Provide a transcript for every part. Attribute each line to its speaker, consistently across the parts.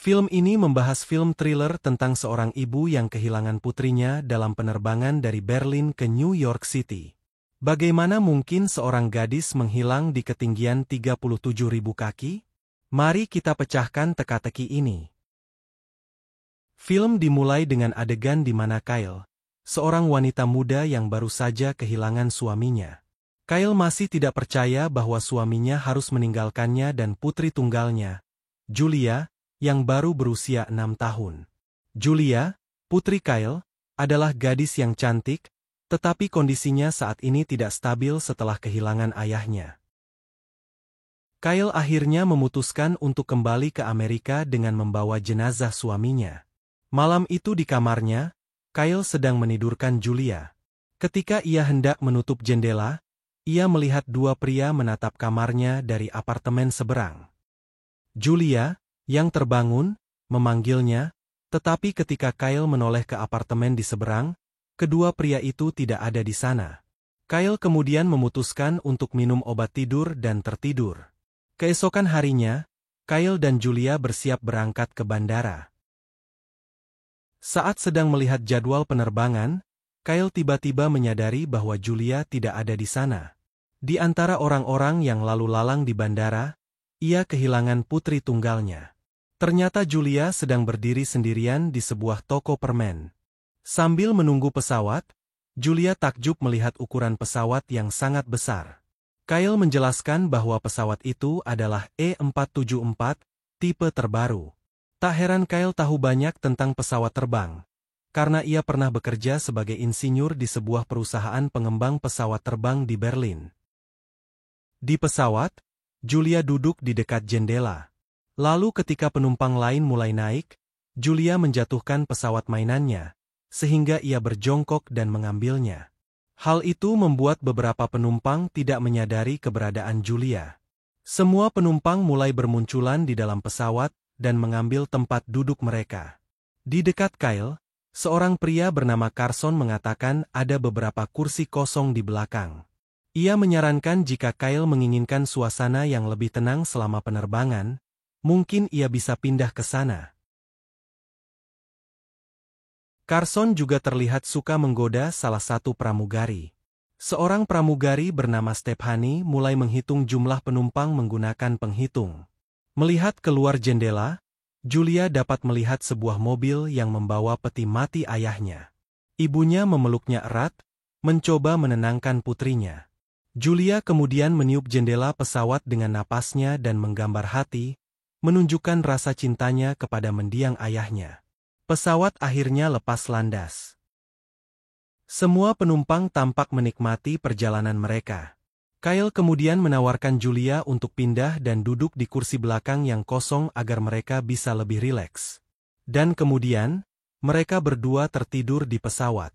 Speaker 1: Film ini membahas film thriller tentang seorang ibu yang kehilangan putrinya dalam penerbangan dari Berlin ke New York City. Bagaimana mungkin seorang gadis menghilang di ketinggian 37.000 kaki? Mari kita pecahkan teka-teki ini. Film dimulai dengan adegan di mana Kyle, seorang wanita muda yang baru saja kehilangan suaminya. Kyle masih tidak percaya bahwa suaminya harus meninggalkannya dan putri tunggalnya, Julia, yang baru berusia 6 tahun. Julia, putri Kyle, adalah gadis yang cantik, tetapi kondisinya saat ini tidak stabil setelah kehilangan ayahnya. Kyle akhirnya memutuskan untuk kembali ke Amerika dengan membawa jenazah suaminya. Malam itu di kamarnya, Kyle sedang menidurkan Julia. Ketika ia hendak menutup jendela, ia melihat dua pria menatap kamarnya dari apartemen seberang. Julia, yang terbangun, memanggilnya, tetapi ketika Kyle menoleh ke apartemen di seberang, kedua pria itu tidak ada di sana. Kyle kemudian memutuskan untuk minum obat tidur dan tertidur. Keesokan harinya, Kyle dan Julia bersiap berangkat ke bandara. Saat sedang melihat jadwal penerbangan, Kyle tiba-tiba menyadari bahwa Julia tidak ada di sana. Di antara orang-orang yang lalu lalang di bandara, ia kehilangan putri tunggalnya. Ternyata Julia sedang berdiri sendirian di sebuah toko permen. Sambil menunggu pesawat, Julia takjub melihat ukuran pesawat yang sangat besar. Kyle menjelaskan bahwa pesawat itu adalah E474, tipe terbaru. Tak heran Kyle tahu banyak tentang pesawat terbang, karena ia pernah bekerja sebagai insinyur di sebuah perusahaan pengembang pesawat terbang di Berlin. Di pesawat, Julia duduk di dekat jendela. Lalu ketika penumpang lain mulai naik, Julia menjatuhkan pesawat mainannya, sehingga ia berjongkok dan mengambilnya. Hal itu membuat beberapa penumpang tidak menyadari keberadaan Julia. Semua penumpang mulai bermunculan di dalam pesawat dan mengambil tempat duduk mereka. Di dekat Kyle, seorang pria bernama Carson mengatakan ada beberapa kursi kosong di belakang. Ia menyarankan jika Kyle menginginkan suasana yang lebih tenang selama penerbangan, mungkin ia bisa pindah ke sana. Carson juga terlihat suka menggoda salah satu pramugari. Seorang pramugari bernama Stephanie mulai menghitung jumlah penumpang menggunakan penghitung. Melihat keluar jendela, Julia dapat melihat sebuah mobil yang membawa peti mati ayahnya. Ibunya memeluknya erat, mencoba menenangkan putrinya. Julia kemudian meniup jendela pesawat dengan napasnya dan menggambar hati, menunjukkan rasa cintanya kepada mendiang ayahnya. Pesawat akhirnya lepas landas. Semua penumpang tampak menikmati perjalanan mereka. Kyle kemudian menawarkan Julia untuk pindah dan duduk di kursi belakang yang kosong agar mereka bisa lebih rileks. Dan kemudian, mereka berdua tertidur di pesawat.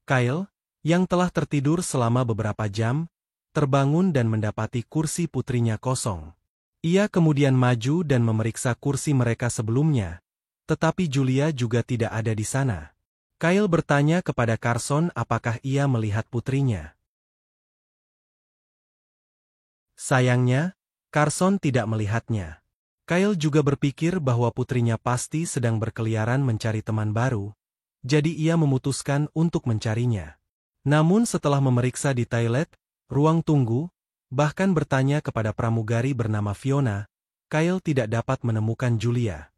Speaker 1: Kyle, yang telah tertidur selama beberapa jam, terbangun dan mendapati kursi putrinya kosong. Ia kemudian maju dan memeriksa kursi mereka sebelumnya, tetapi Julia juga tidak ada di sana. Kyle bertanya kepada Carson apakah ia melihat putrinya. Sayangnya, Carson tidak melihatnya. Kyle juga berpikir bahwa putrinya pasti sedang berkeliaran mencari teman baru, jadi ia memutuskan untuk mencarinya. Namun setelah memeriksa di toilet, ruang tunggu, bahkan bertanya kepada pramugari bernama Fiona, Kyle tidak dapat menemukan Julia.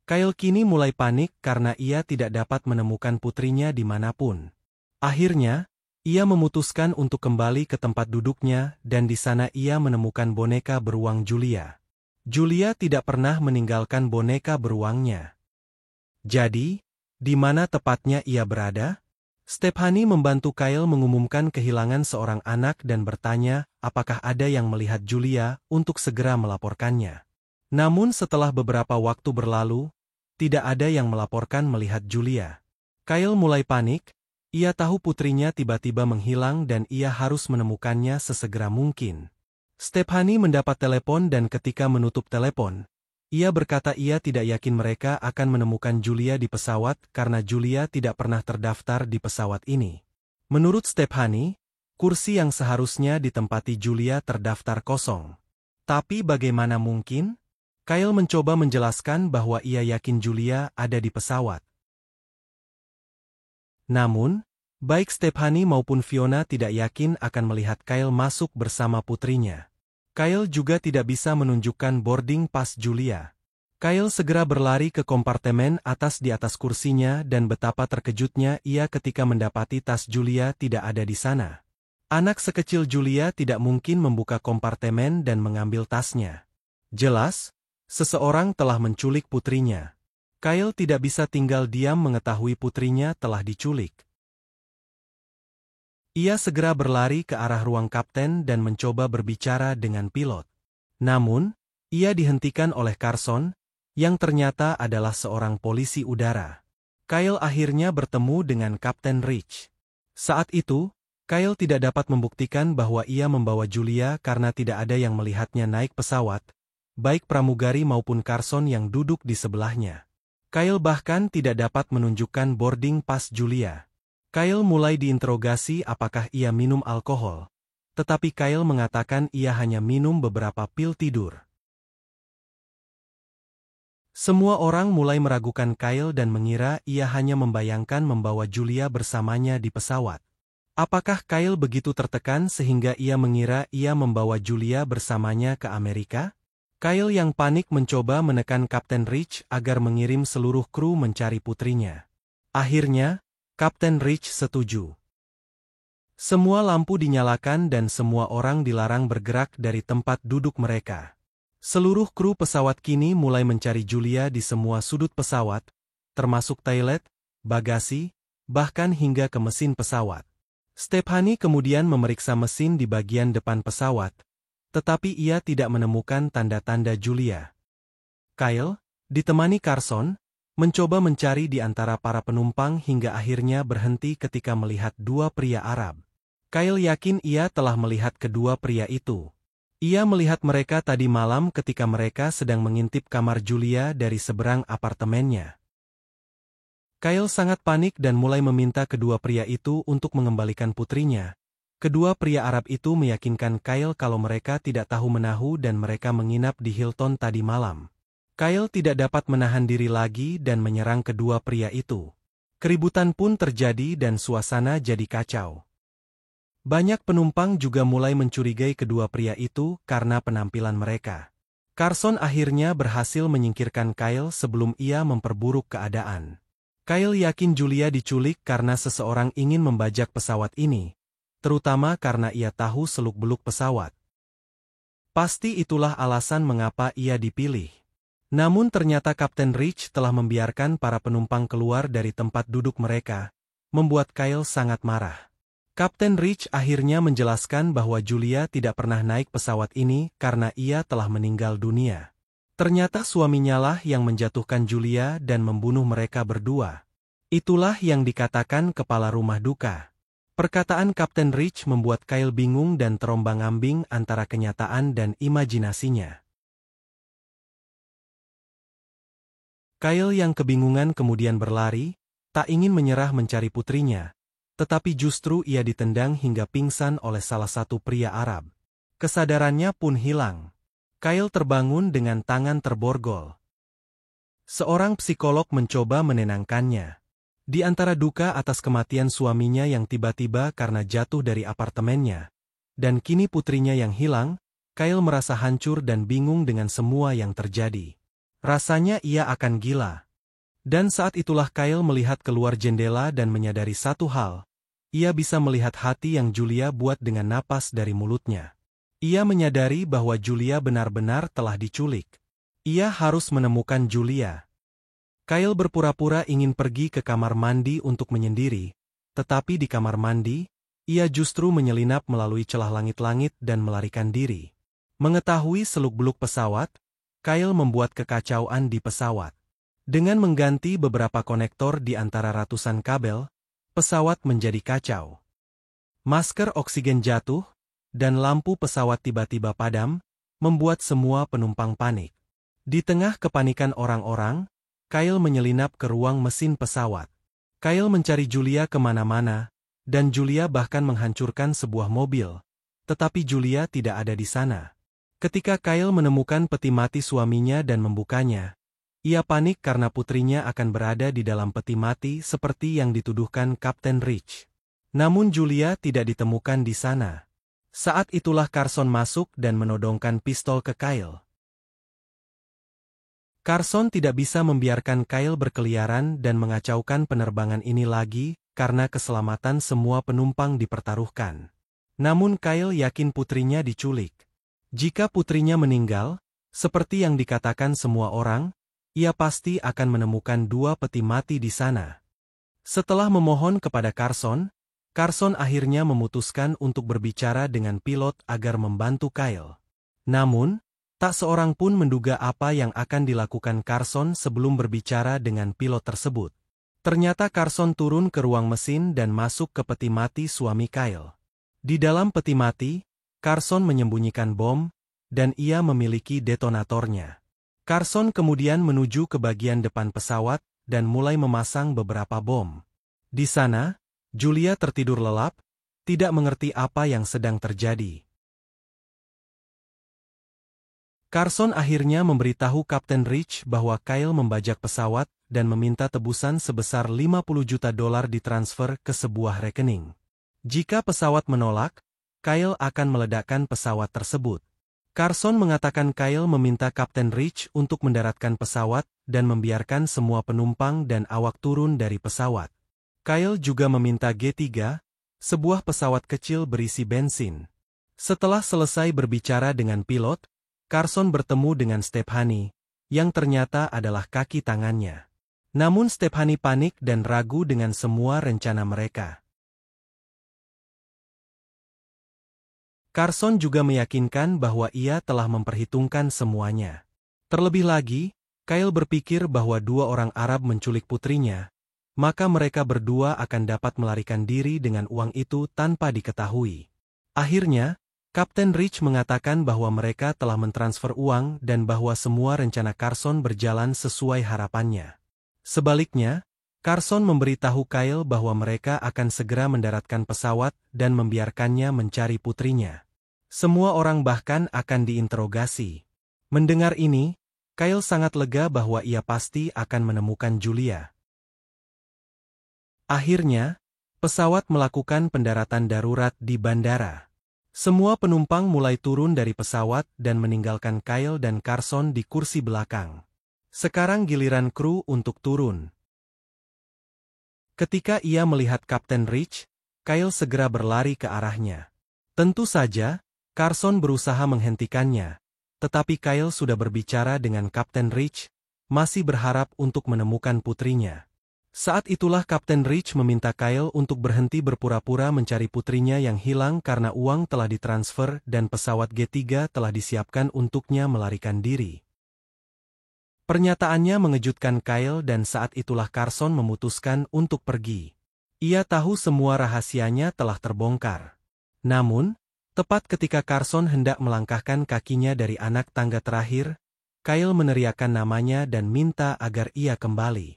Speaker 1: Kyle kini mulai panik karena ia tidak dapat menemukan putrinya dimanapun. Akhirnya, ia memutuskan untuk kembali ke tempat duduknya dan di sana ia menemukan boneka beruang Julia. Julia tidak pernah meninggalkan boneka beruangnya. Jadi, di mana tepatnya ia berada? Stephanie membantu Kyle mengumumkan kehilangan seorang anak dan bertanya apakah ada yang melihat Julia untuk segera melaporkannya. Namun setelah beberapa waktu berlalu, tidak ada yang melaporkan melihat Julia. Kyle mulai panik, ia tahu putrinya tiba-tiba menghilang dan ia harus menemukannya sesegera mungkin. Stephanie mendapat telepon dan ketika menutup telepon, ia berkata ia tidak yakin mereka akan menemukan Julia di pesawat karena Julia tidak pernah terdaftar di pesawat ini. Menurut Stephanie, kursi yang seharusnya ditempati Julia terdaftar kosong. Tapi bagaimana mungkin? Kyle mencoba menjelaskan bahwa ia yakin Julia ada di pesawat. Namun, baik Stephanie maupun Fiona tidak yakin akan melihat Kyle masuk bersama putrinya. Kyle juga tidak bisa menunjukkan boarding pass Julia. Kyle segera berlari ke kompartemen atas di atas kursinya dan betapa terkejutnya ia ketika mendapati tas Julia tidak ada di sana. Anak sekecil Julia tidak mungkin membuka kompartemen dan mengambil tasnya. Jelas, seseorang telah menculik putrinya. Kyle tidak bisa tinggal diam mengetahui putrinya telah diculik. Ia segera berlari ke arah ruang kapten dan mencoba berbicara dengan pilot. Namun, ia dihentikan oleh Carson, yang ternyata adalah seorang polisi udara. Kyle akhirnya bertemu dengan Kapten Rich. Saat itu, Kyle tidak dapat membuktikan bahwa ia membawa Julia karena tidak ada yang melihatnya naik pesawat, baik pramugari maupun Carson yang duduk di sebelahnya. Kyle bahkan tidak dapat menunjukkan boarding pass Julia. Kyle mulai diinterogasi apakah ia minum alkohol, tetapi Kyle mengatakan ia hanya minum beberapa pil tidur. Semua orang mulai meragukan Kyle dan mengira ia hanya membayangkan membawa Julia bersamanya di pesawat. Apakah Kyle begitu tertekan sehingga ia mengira ia membawa Julia bersamanya ke Amerika? Kyle yang panik mencoba menekan Kapten Rich agar mengirim seluruh kru mencari putrinya. Akhirnya, Kapten Rich setuju. Semua lampu dinyalakan dan semua orang dilarang bergerak dari tempat duduk mereka. Seluruh kru pesawat kini mulai mencari Julia di semua sudut pesawat, termasuk toilet, bagasi, bahkan hingga ke mesin pesawat. Stephanie kemudian memeriksa mesin di bagian depan pesawat, tetapi ia tidak menemukan tanda-tanda Julia. Kyle, ditemani Carson, mencoba mencari di antara para penumpang hingga akhirnya berhenti ketika melihat dua pria Arab. Kyle yakin ia telah melihat kedua pria itu. Ia melihat mereka tadi malam ketika mereka sedang mengintip kamar Julia dari seberang apartemennya. Kyle sangat panik dan mulai meminta kedua pria itu untuk mengembalikan putrinya. Kedua pria Arab itu meyakinkan Kyle kalau mereka tidak tahu menahu dan mereka menginap di Hilton tadi malam. Kyle tidak dapat menahan diri lagi dan menyerang kedua pria itu. Keributan pun terjadi dan suasana jadi kacau. Banyak penumpang juga mulai mencurigai kedua pria itu karena penampilan mereka. Carson akhirnya berhasil menyingkirkan Kyle sebelum ia memperburuk keadaan. Kyle yakin Julia diculik karena seseorang ingin membajak pesawat ini, terutama karena ia tahu seluk-beluk pesawat. Pasti itulah alasan mengapa ia dipilih. Namun ternyata Kapten Rich telah membiarkan para penumpang keluar dari tempat duduk mereka, membuat Kyle sangat marah. Kapten Rich akhirnya menjelaskan bahwa Julia tidak pernah naik pesawat ini karena ia telah meninggal dunia. Ternyata suaminya lah yang menjatuhkan Julia dan membunuh mereka berdua. Itulah yang dikatakan kepala rumah duka. Perkataan Kapten Rich membuat Kyle bingung dan terombang-ambing antara kenyataan dan imajinasinya. Kyle yang kebingungan kemudian berlari, tak ingin menyerah mencari putrinya, tetapi justru ia ditendang hingga pingsan oleh salah satu pria Arab. Kesadarannya pun hilang. Kyle terbangun dengan tangan terborgol. Seorang psikolog mencoba menenangkannya. Di antara duka atas kematian suaminya yang tiba-tiba karena jatuh dari apartemennya, dan kini putrinya yang hilang, Kyle merasa hancur dan bingung dengan semua yang terjadi. Rasanya ia akan gila. Dan saat itulah Kyle melihat keluar jendela dan menyadari satu hal. Ia bisa melihat hati yang Julia buat dengan napas dari mulutnya. Ia menyadari bahwa Julia benar-benar telah diculik. Ia harus menemukan Julia. Kyle berpura-pura ingin pergi ke kamar mandi untuk menyendiri, tetapi di kamar mandi, ia justru menyelinap melalui celah langit-langit dan melarikan diri. Mengetahui seluk-beluk pesawat, Kyle membuat kekacauan di pesawat. Dengan mengganti beberapa konektor di antara ratusan kabel, pesawat menjadi kacau. Masker oksigen jatuh, dan lampu pesawat tiba-tiba padam, membuat semua penumpang panik. Di tengah kepanikan orang-orang, Kyle menyelinap ke ruang mesin pesawat. Kyle mencari Julia kemana-mana, dan Julia bahkan menghancurkan sebuah mobil. Tetapi Julia tidak ada di sana. Ketika Kyle menemukan peti mati suaminya dan membukanya, ia panik karena putrinya akan berada di dalam peti mati seperti yang dituduhkan Kapten Rich. Namun Julia tidak ditemukan di sana. Saat itulah Carson masuk dan menodongkan pistol ke Kyle. Carson tidak bisa membiarkan Kyle berkeliaran dan mengacaukan penerbangan ini lagi, karena keselamatan semua penumpang dipertaruhkan. Namun Kyle yakin putrinya diculik. Jika putrinya meninggal, seperti yang dikatakan semua orang, ia pasti akan menemukan dua peti mati di sana. Setelah memohon kepada Carson, Carson akhirnya memutuskan untuk berbicara dengan pilot agar membantu Kyle. Namun, tak seorang pun menduga apa yang akan dilakukan Carson sebelum berbicara dengan pilot tersebut. Ternyata Carson turun ke ruang mesin dan masuk ke peti mati suami Kyle. Di dalam peti mati, Carson menyembunyikan bom, dan ia memiliki detonatornya. Carson kemudian menuju ke bagian depan pesawat dan mulai memasang beberapa bom. Di sana, Julia tertidur lelap, tidak mengerti apa yang sedang terjadi. Carson akhirnya memberitahu Kapten Rich bahwa Kyle membajak pesawat dan meminta tebusan sebesar $50 juta ditransfer ke sebuah rekening. Jika pesawat menolak, Kyle akan meledakkan pesawat tersebut. Carson mengatakan Kyle meminta Kapten Rich untuk mendaratkan pesawat dan membiarkan semua penumpang dan awak turun dari pesawat. Kyle juga meminta G3, sebuah pesawat kecil berisi bensin. Setelah selesai berbicara dengan pilot, Carson bertemu dengan Stephanie, yang ternyata adalah kaki tangannya. Namun Stephanie panik dan ragu dengan semua rencana mereka. Carson juga meyakinkan bahwa ia telah memperhitungkan semuanya. Terlebih lagi, Kyle berpikir bahwa dua orang Arab menculik putrinya, maka mereka berdua akan dapat melarikan diri dengan uang itu tanpa diketahui. Akhirnya, Kapten Rich mengatakan bahwa mereka telah mentransfer uang dan bahwa semua rencana Carson berjalan sesuai harapannya. Sebaliknya, Carson memberitahu Kyle bahwa mereka akan segera mendaratkan pesawat dan membiarkannya mencari putrinya. Semua orang bahkan akan diinterogasi. Mendengar ini, Kyle sangat lega bahwa ia pasti akan menemukan Julia. Akhirnya, pesawat melakukan pendaratan darurat di bandara. Semua penumpang mulai turun dari pesawat dan meninggalkan Kyle dan Carson di kursi belakang. Sekarang giliran kru untuk turun. Ketika ia melihat Kapten Rich, Kyle segera berlari ke arahnya. Tentu saja, Carson berusaha menghentikannya, tetapi Kyle sudah berbicara dengan Kapten Rich, masih berharap untuk menemukan putrinya. Saat itulah Kapten Rich meminta Kyle untuk berhenti berpura-pura mencari putrinya yang hilang karena uang telah ditransfer dan pesawat G3 telah disiapkan untuknya melarikan diri. Pernyataannya mengejutkan Kyle dan saat itulah Carson memutuskan untuk pergi. Ia tahu semua rahasianya telah terbongkar. Namun, tepat ketika Carson hendak melangkahkan kakinya dari anak tangga terakhir, Kyle meneriakkan namanya dan minta agar ia kembali.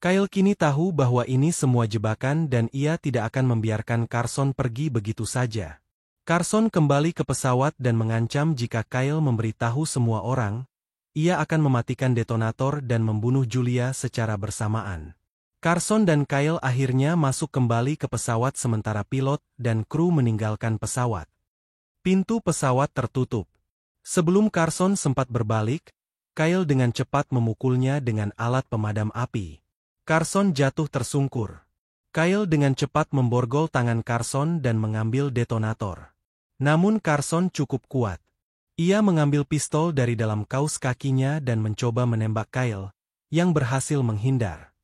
Speaker 1: Kyle kini tahu bahwa ini semua jebakan dan ia tidak akan membiarkan Carson pergi begitu saja. Carson kembali ke pesawat dan mengancam jika Kyle memberitahu semua orang, ia akan mematikan detonator dan membunuh Julia secara bersamaan. Carson dan Kyle akhirnya masuk kembali ke pesawat sementara pilot dan kru meninggalkan pesawat. Pintu pesawat tertutup. Sebelum Carson sempat berbalik, Kyle dengan cepat memukulnya dengan alat pemadam api. Carson jatuh tersungkur. Kyle dengan cepat memborgol tangan Carson dan mengambil detonator. Namun Carson cukup kuat. Ia mengambil pistol dari dalam kaus kakinya dan mencoba menembak Kyle, yang berhasil menghindar.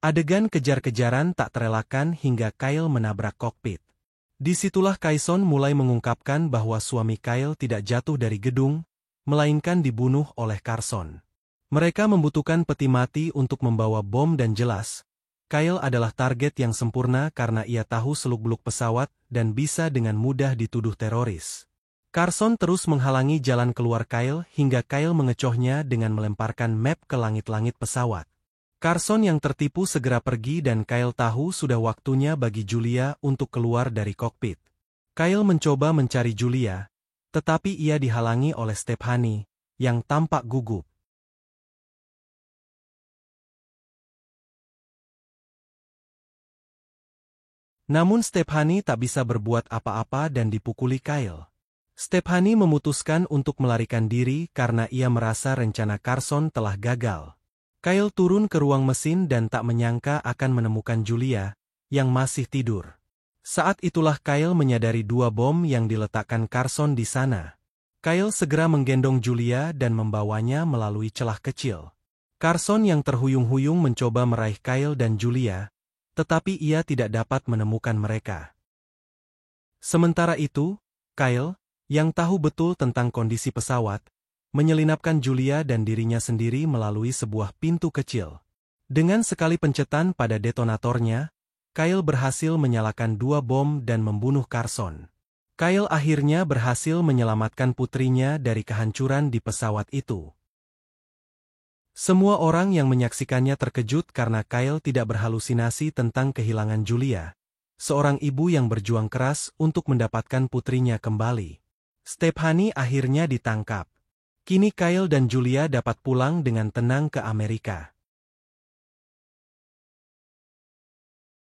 Speaker 1: Adegan kejar-kejaran tak terelakkan hingga Kyle menabrak kokpit. Disitulah Carson mulai mengungkapkan bahwa suami Kyle tidak jatuh dari gedung, melainkan dibunuh oleh Carson. Mereka membutuhkan peti mati untuk membawa bom dan jelas, Kyle adalah target yang sempurna karena ia tahu seluk-beluk pesawat dan bisa dengan mudah dituduh teroris. Carson terus menghalangi jalan keluar Kyle hingga Kyle mengecohnya dengan melemparkan map ke langit-langit pesawat. Carson yang tertipu segera pergi dan Kyle tahu sudah waktunya bagi Julia untuk keluar dari kokpit. Kyle mencoba mencari Julia, tetapi ia dihalangi oleh Stephanie, yang tampak gugup. Namun Stephanie tak bisa berbuat apa-apa dan dipukuli Kyle. Stephanie memutuskan untuk melarikan diri karena ia merasa rencana Carson telah gagal. Kyle turun ke ruang mesin dan tak menyangka akan menemukan Julia, yang masih tidur. Saat itulah Kyle menyadari 2 bom yang diletakkan Carson di sana. Kyle segera menggendong Julia dan membawanya melalui celah kecil. Carson yang terhuyung-huyung mencoba meraih Kyle dan Julia, tetapi ia tidak dapat menemukan mereka. Sementara itu, Kyle, yang tahu betul tentang kondisi pesawat, menyelinapkan Julia dan dirinya sendiri melalui sebuah pintu kecil. Dengan sekali pencetan pada detonatornya, Kyle berhasil menyalakan 2 bom dan membunuh Carson. Kyle akhirnya berhasil menyelamatkan putrinya dari kehancuran di pesawat itu. Semua orang yang menyaksikannya terkejut karena Kyle tidak berhalusinasi tentang kehilangan Julia, seorang ibu yang berjuang keras untuk mendapatkan putrinya kembali. Stephanie akhirnya ditangkap. Kini Kyle dan Julia dapat pulang dengan tenang ke Amerika.